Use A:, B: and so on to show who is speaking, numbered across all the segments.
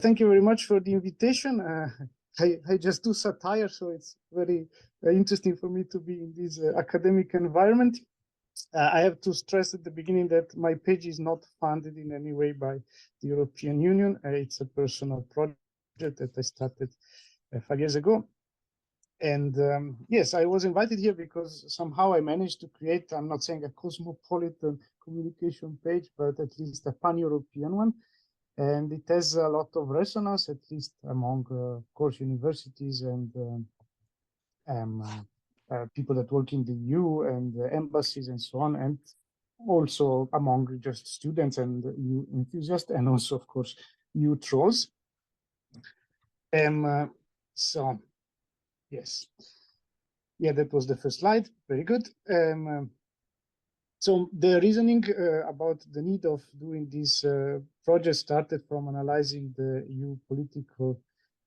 A: Thank you very much for the invitation. I just do satire, so it's very interesting for me to be in this academic environment. I have to stress at the beginning that my page is not funded in any way by the European Union. It's a personal project that I started 5 years ago. And yes, I was invited here because somehow I managed to create, I'm not saying a cosmopolitan communication page, but at least a pan-European one. And it has a lot of resonance, at least among, of course, universities and people that work in the EU and embassies and so on, and also among just students and EU enthusiasts, and also, of course, EU trolls. So, yes. Yeah, that was the first slide. Very good. So the reasoning about the need of doing this project started from analyzing the EU political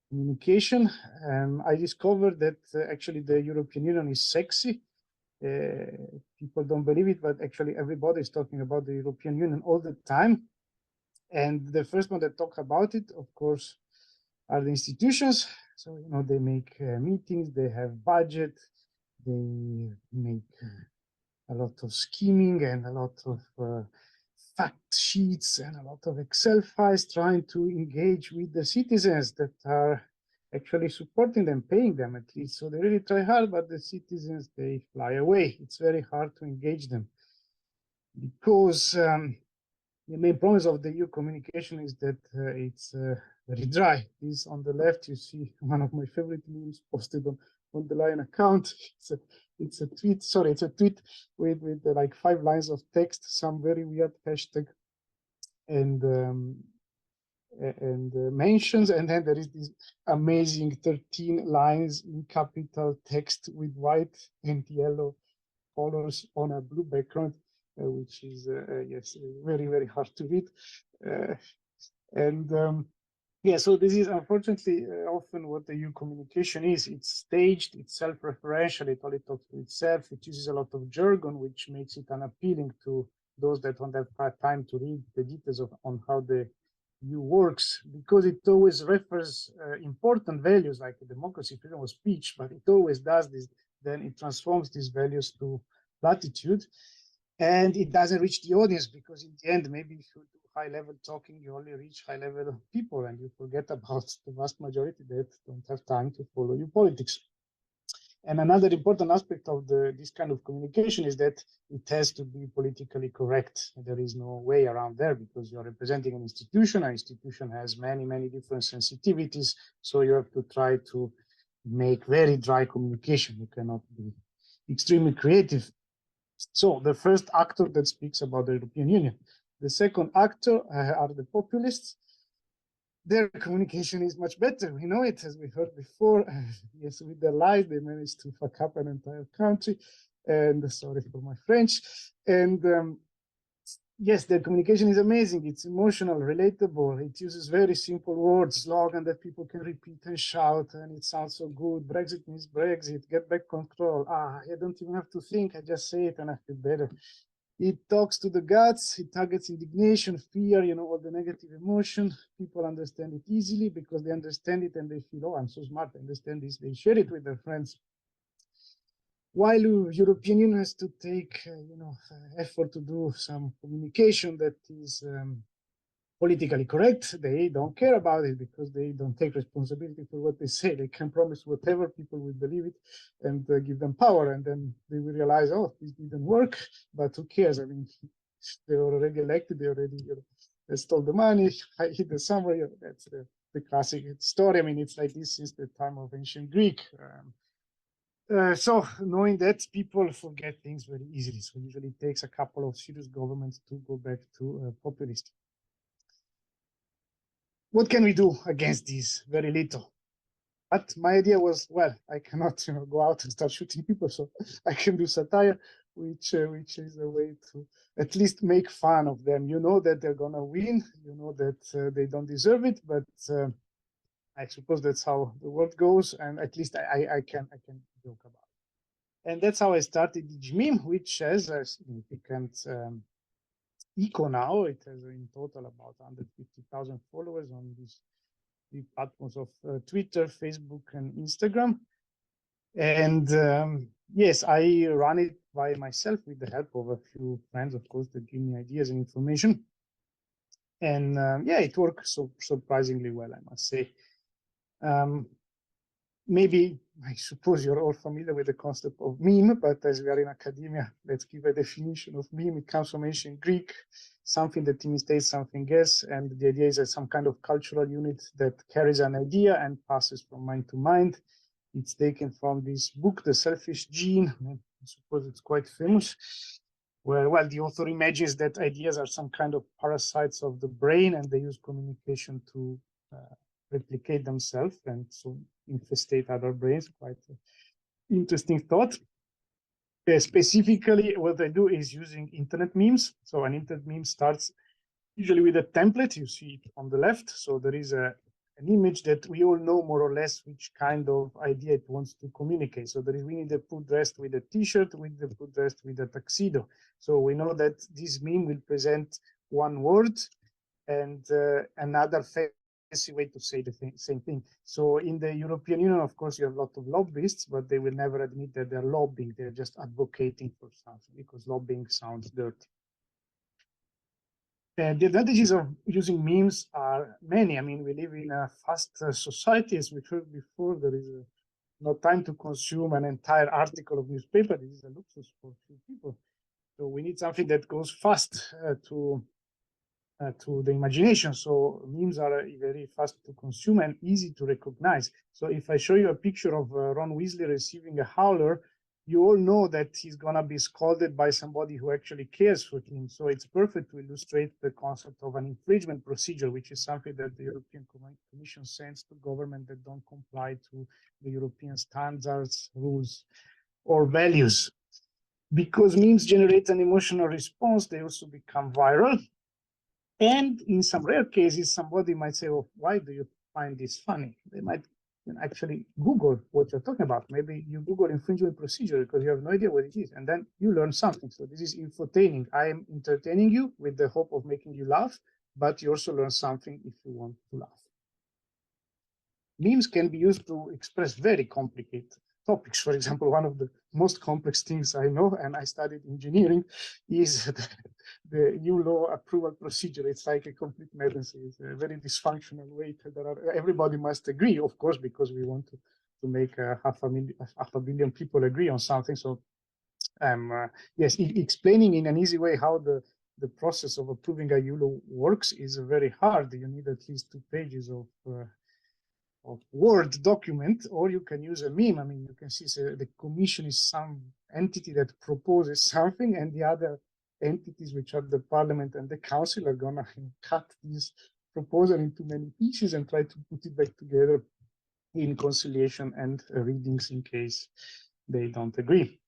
A: communication. I discovered that actually the European Union is sexy. People don't believe it, but actually everybody is talking about the European Union all the time. And the first one that talk about it, of course, are the institutions. So, you know, they make meetings, they have budget, they make a lot of scheming and a lot of fact sheets and a lot of Excel files trying to engage with the citizens that are actually supporting them, paying them at least. So they really try hard, but the citizens, they fly away. It's very hard to engage them because the main promise of the EU communication is that it's very dry. This on the left, you see one of my favorite memes posted on the Lion account. It's a tweet, sorry, it's a tweet with like 5 lines of text, some very weird hashtag and mentions, and then there is this amazing 13 lines in capital text with white and yellow colors on a blue background, which is, yes, very, very hard to read. Yeah, so this is unfortunately often what the EU communication is. It's staged, it's self-referential, it only talks to itself, it uses a lot of jargon, which makes it unappealing to those that don't have time to read the details on how the EU works, because it always refers important values like democracy, freedom of speech, but it always does this, then it transforms these values to platitude. And it doesn't reach the audience because in the end, maybe if you do high-level talking, you only reach high-level people and you forget about the vast majority that don't have time to follow your politics. And another important aspect of this kind of communication is that it has to be politically correct. There is no way around there because you're representing an institution. An institution has many, many different sensitivities. So you have to try to make very dry communication. You cannot be extremely creative. So the first actor that speaks about the European Union. The second actor are the populists. Their communication is much better. We know it, as we heard before. Yes, with their lies, they managed to fuck up an entire country. And sorry for my French. And yes, their communication is amazing. It's emotional, relatable. It uses very simple words, slogan that people can repeat and shout, and it sounds so good. Brexit means Brexit, get back control. I don't even have to think. I just say it and I feel better. It talks to the guts. It targets indignation, fear, you know, all the negative emotion. People understand it easily because they understand it and they feel, oh, I'm so smart. I understand this. They share it with their friends. While the European Union has to take, you know, effort to do some communication that is politically correct, they don't care about it because they don't take responsibility for what they say. They can promise whatever, people will believe it and give them power. And then they will realize, oh, this didn't work, but who cares? I mean, they were already elected, they already they stole the money, I hid the summary. That's the classic story. I mean, it's like this since the time of ancient Greek. So knowing that, people forget things very easily. So usually it takes a couple of serious governments to go back to populist. What can we do against this? Very little. But my idea was, well, I cannot, you know, go out and start shooting people, so I can do satire, which is a way to at least make fun of them. You know that they're gonna win. You know that they don't deserve it, but I suppose that's how the world goes, and at least I can joke about it. And that's how I started DigiMeme, which has a significant echo now. It has in total about 150,000 followers on this the platforms of Twitter, Facebook, and Instagram. And yes, I run it by myself with the help of a few friends, of course, that give me ideas and information. And yeah, it works so surprisingly well, I must say. Maybe, I suppose you're all familiar with the concept of meme, but as we are in academia, let's give a definition of meme. It comes from ancient Greek, something that imitates something else. And the idea is that some kind of cultural unit that carries an idea and passes from mind to mind. It's taken from this book, The Selfish Gene. I suppose it's quite famous, where, well, the author imagines that ideas are some kind of parasites of the brain, and they use communication to replicate themselves and so infestate other brains. Quite interesting thought. Specifically, what I do is using internet memes. So an internet meme starts usually with a template. You see it on the left. So there is an image that we all know more or less which kind of idea it wants to communicate. So there is Winnie the Pooh dressed with a t-shirt, Winnie the Pooh dressed with a tuxedo. So we know that this meme will present one word and another fancy way to say the same thing. So in the European Union, of course, you have a lot of lobbyists, but they will never admit that they're lobbying. They're just advocating for something because lobbying sounds dirty. The advantages of using memes are many. I mean, we live in a fast society, as we heard before. There is no time to consume an entire article of newspaper. This is a luxus for few people. So we need something that goes fast to the imagination. So memes are very fast to consume and easy to recognize. So if I show you a picture of Ron Weasley receiving a howler, you all know that he's going to be scolded by somebody who actually cares for him. So it's perfect to illustrate the concept of an infringement procedure, which is something that the European Commission sends to governments that don't comply to the European standards, rules, or values. Because memes generate an emotional response, they also become viral. And in some rare cases, somebody might say, well, why do you find this funny? They might actually Google what you're talking about. Maybe you Google infringement procedure because you have no idea what it is. And then you learn something. So this is infotaining. I am entertaining you with the hope of making you laugh, but you also learn something if you want to laugh. Memes can be used to express very complicated topics. For example, one of the most complex things I know, and I studied engineering, is the new law approval procedure. It's like a complete madness. It's a very dysfunctional way. Everybody must agree, of course, because we want to make half a billion people agree on something. So, yes, explaining in an easy way how the process of approving a new law works is very hard. You need at least 2 pages of Word document, or you can use a meme. I mean, you can see the commission is some entity that proposes something, and the other entities, which are the parliament and the council, are gonna cut this proposal into many pieces and try to put it back together in conciliation and readings in case they don't agree.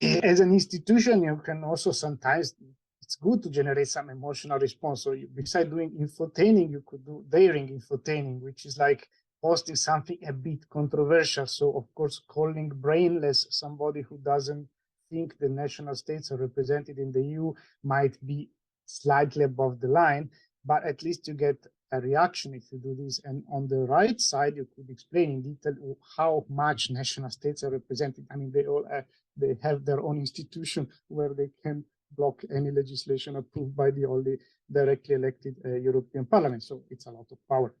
A: As an institution, you can also sometimes, it's good to generate some emotional response. So besides doing infotaining, you could do daring infotaining, which is like posting something a bit controversial. So of course, calling brainless somebody who doesn't think the national states are represented in the EU might be slightly above the line, but at least you get a reaction if you do this. And on the right side, you could explain in detail how much national states are represented. I mean, they have their own institution where they can block any legislation approved by the only directly elected European Parliament. So it's a lot of power.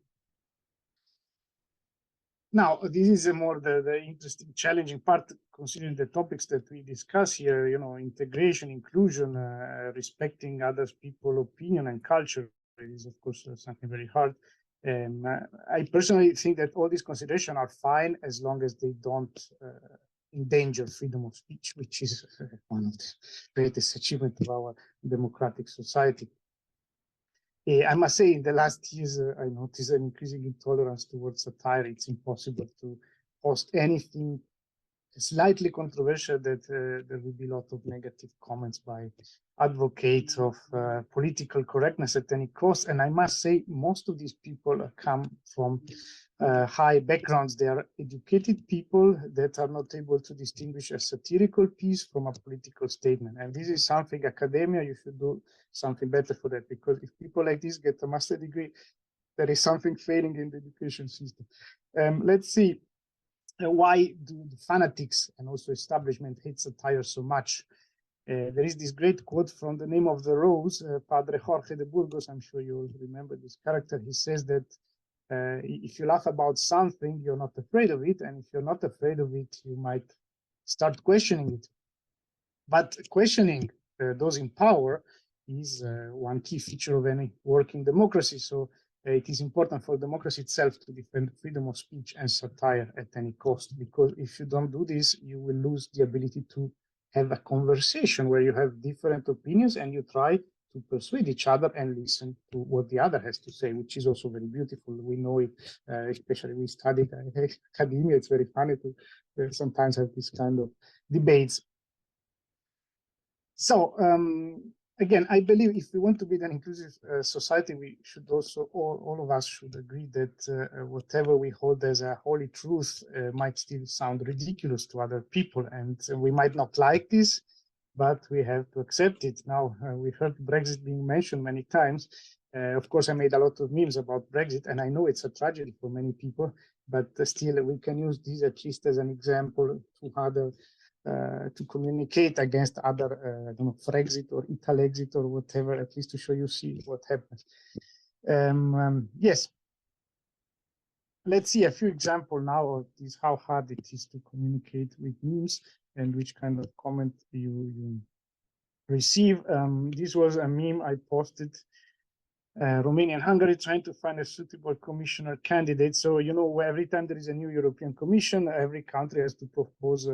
A: Now, this is a more the interesting, challenging part, considering the topics that we discuss here, you know, integration, inclusion, respecting other people's opinion and culture. It is, of course, something very hard. I personally think that all these considerations are fine as long as they don't endanger freedom of speech, which is one of the greatest achievements of our democratic society. I must say, in the last years, I noticed an increasing intolerance towards satire. It's impossible to post anything slightly controversial that there will be a lot of negative comments by advocates of political correctness at any cost. And I must say, most of these people come from high backgrounds. They are educated people that are not able to distinguish a satirical piece from a political statement. And this is something academia, you should do something better for that, because if people like this get a master's degree, there is something failing in the education system. Let's see. Why do the fanatics and also establishment hate satire so much? There is this great quote from The Name of the Rose, Padre Jorge de Burgos. I'm sure you all remember this character. He says that if you laugh about something, you're not afraid of it. And if you're not afraid of it, you might start questioning it. But questioning those in power is one key feature of any working democracy. So it is important for democracy itself to defend freedom of speech and satire at any cost, because if you don't do this, you will lose the ability to have a conversation where you have different opinions and you try to persuade each other and listen to what the other has to say, which is also very beautiful. We know it, especially we studied academia. It's very funny to sometimes have this kind of debates. So again, I believe if we want to be an inclusive society, we should also, all of us should agree that whatever we hold as a holy truth might still sound ridiculous to other people. And we might not like this, but we have to accept it. Now, we heard Brexit being mentioned many times. Of course, I made a lot of memes about Brexit, and I know it's a tragedy for many people, but still we can use this at least as an example to other to communicate against other, Frexit or Italexit or whatever, at least to show you see what happens. Yes. Let's see a few examples now of this, how hard it is to communicate with memes and which kind of comment you receive. This was a meme I posted. Romania and Hungary trying to find a suitable commissioner candidate. So, every time there is a new European Commission, every country has to propose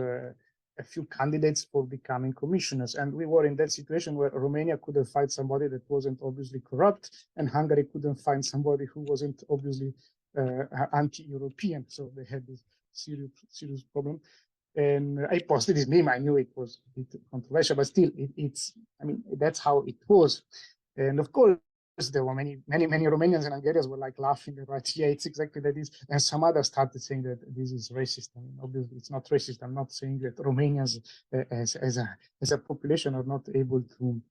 A: a few candidates for becoming commissioners. And we were in that situation where Romania couldn't find somebody that wasn't obviously corrupt, and Hungary couldn't find somebody who wasn't obviously anti-European. So they had this serious problem. And I posted this meme. I knew it was a bit controversial, but still, that's how it was. And of course, there were many Romanians and Hungarians were like laughing, right? Yeah, it's exactly that is. And some others started saying that this is racist. I mean, obviously, it's not racist. I'm not saying that Romanians as a population are not able to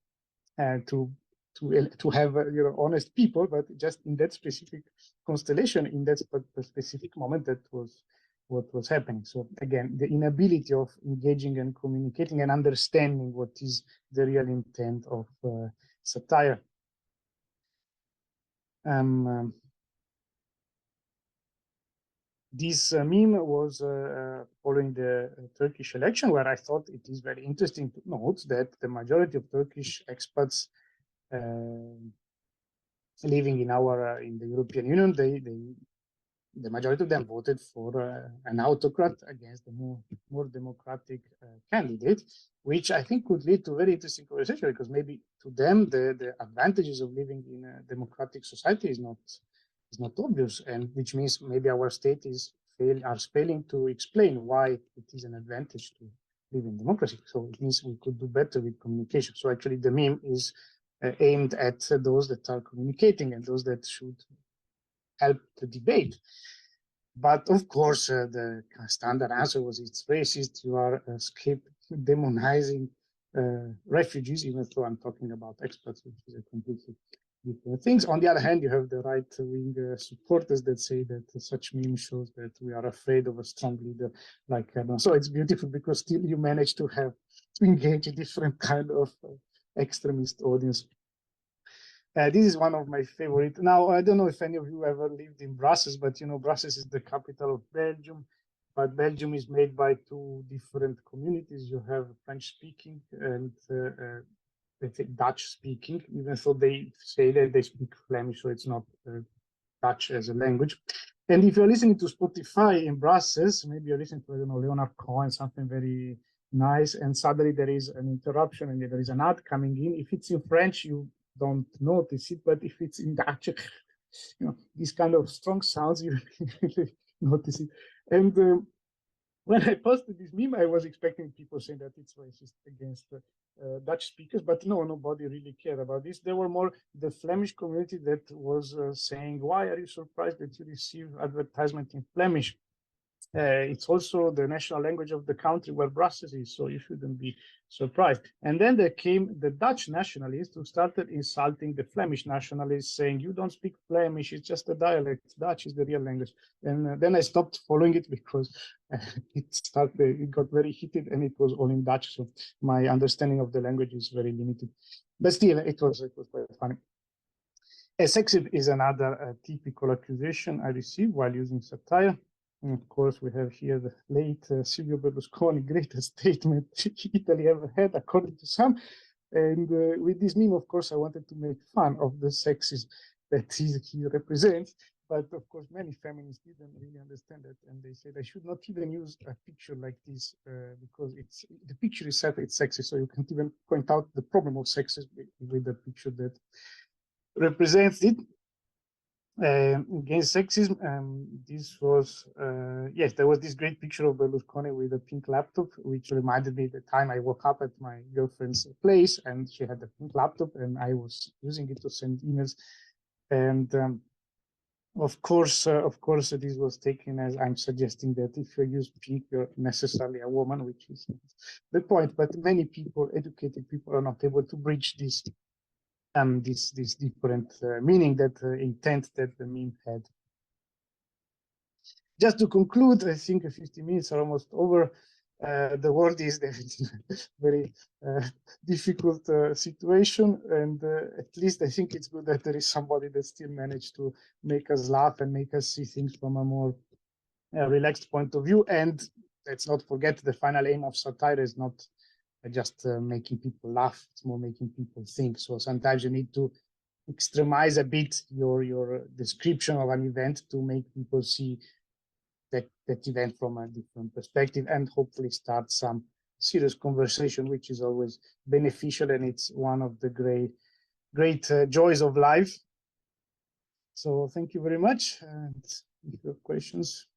A: have honest people, but just in that specific constellation, in that specific moment, that was what was happening. So again, the inability of engaging and communicating and understanding what is the real intent of satire. This meme was following the Turkish election, where I thought it is very interesting to note that the majority of Turkish expats living in the European Union, the majority of them voted for an autocrat against a more democratic candidate, which I think could lead to a very interesting conversation, because maybe to them the advantages of living in a democratic society is not obvious, and which means maybe our state are failing to explain why it is an advantage to live in democracy. So it means we could do better with communication. So actually the meme is aimed at those that are communicating and those that should help the debate. But of course, the standard answer was it's racist. You are demonizing refugees, even though I'm talking about expats, which is a completely different things. On the other hand, you have the right-wing supporters that say that such meme shows that we are afraid of a strong leader like Erdogan. So it's beautiful because still you manage to engage a different kind of extremist audience. This is one of my favorite. Now, I don't know if any of you ever lived in Brussels, but Brussels is the capital of Belgium. But Belgium is made by two different communities. You have French-speaking and Dutch-speaking, even though they say that they speak Flemish, so it's not Dutch as a language. And if you're listening to Spotify in Brussels, maybe you're listening to, Leonard Cohen, something very nice, and suddenly there is an interruption and there is an ad coming in. If it's in French, you don't notice it, but if it's in Dutch, these kind of strong sounds, you really notice it. And when I posted this meme, I was expecting people saying that it's racist against Dutch speakers, but no, nobody really cared about this. There were more the Flemish community that was saying, why are you surprised that you receive advertisement in Flemish? It's also the national language of the country where Brussels is, so you shouldn't be surprised. And then there came the Dutch nationalists who started insulting the Flemish nationalists, saying, you don't speak Flemish, it's just a dialect, Dutch is the real language. And then I stopped following it because it got very heated and it was all in Dutch, so my understanding of the language is very limited. But still, it was quite funny. Sexism is another typical accusation I received while using satire. And of course, we have here the late Silvio Berlusconi, greatest statement Italy ever had, according to some. And with this meme, of course, I wanted to make fun of the sexism that he represents. But of course, many feminists didn't really understand it, and they said I should not even use a picture like this because the picture itself is sexist, so you can't even point out the problem of sexism with the picture that represents it. Against sexism, this was, yes, there was this great picture of Berlusconi with a pink laptop, which reminded me the time I woke up at my girlfriend's place and she had a pink laptop and I was using it to send emails. And of course, this was taken as I'm suggesting that if you use pink, you're necessarily a woman, which is the point. But many people, educated people, are not able to bridge this different meaning, that intent that the meme had. Just to conclude, I think 50 minutes are almost over. The world is definitely a very difficult situation, and at least I think it's good that there is somebody that still managed to make us laugh and make us see things from a more relaxed point of view. And let's not forget, the final aim of satire is not just making people laugh, it's more making people think. So sometimes you need to extremize a bit your description of an event to make people see that event from a different perspective and hopefully start some serious conversation, which is always beneficial, and it's one of the great joys of life. So thank you very much, and if you have questions.